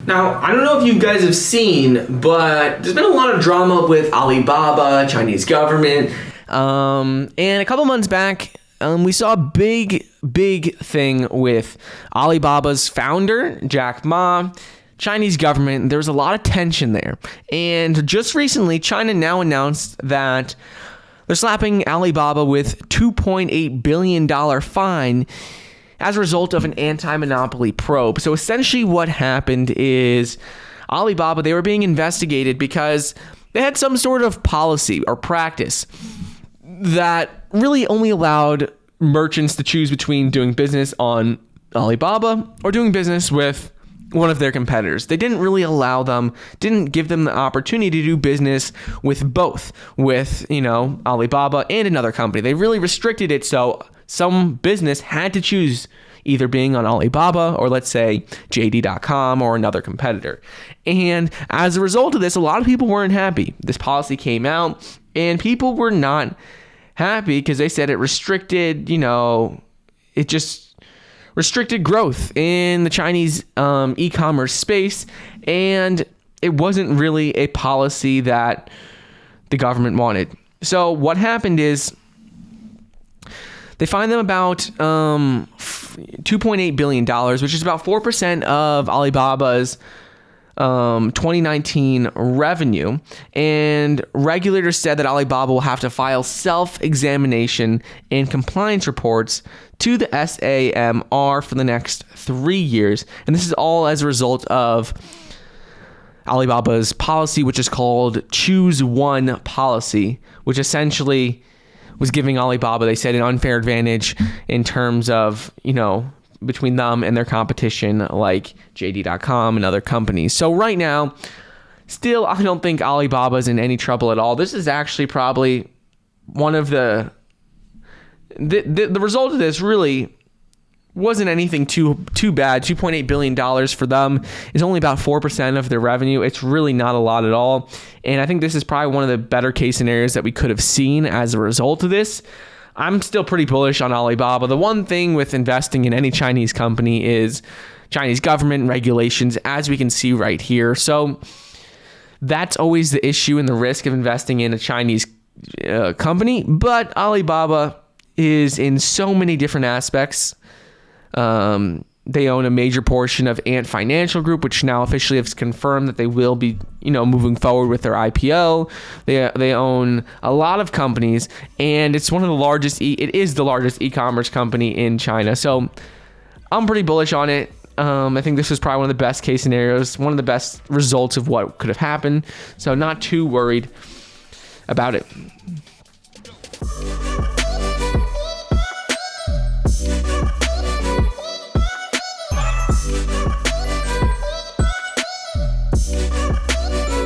Now, I don't know if you guys have seen, but there's been a lot of drama with Alibaba, Chinese government. And a couple months back, we saw a big thing with Alibaba's founder, Jack Ma, Chinese government. There was a lot of tension there. And just recently, China now announced that they're slapping Alibaba with $2.8 billion fine as a result of an anti-monopoly probe. So essentially what happened is Alibaba, they were being investigated because they had some sort of policy or practice that really only allowed merchants to choose between doing business on Alibaba or doing business with one of their competitors. They didn't really allow them, didn't give them the opportunity to do business with both, with, Alibaba and another company. They really restricted it, so some business had to choose either being on Alibaba or, let's say, JD.com or another competitor. And as a result of this, a lot of people weren't happy. This policy came out and people were not happy because they said it restricted, it just restricted growth in the Chinese e-commerce space, and it wasn't really a policy that the government wanted. So what happened is they fined them about $2.8 billion, which is about 4% of Alibaba's 2019 revenue. And regulators said that Alibaba will have to file self-examination and compliance reports to the SAMR for the next 3 years. And this is all as a result of Alibaba's policy, which is called Choose One policy, which essentially was giving Alibaba, they said, an unfair advantage in terms of, between them and their competition like JD.com and other companies. So right now, still, I don't think Alibaba's in any trouble at all. This is actually probably one of the result of this really wasn't anything too bad. $2.8 billion for them is only about 4% of their revenue. It's really not a lot at all. And I think this is probably one of the better case scenarios that we could have seen as a result of this. I'm still pretty bullish on Alibaba. The one thing with investing in any Chinese company is Chinese government regulations, as we can see right here. So that's always the issue and the risk of investing in a Chinese company. But Alibaba is in so many different aspects. They own a major portion of Ant Financial Group, which now officially has confirmed that they will be, moving forward with their IPO. They own a lot of companies, and it's one of the largest. It is the largest e-commerce company in China. So I'm pretty bullish on it. I think this is probably one of the best case scenarios, one of the best results of what could have happened. So not too worried about it.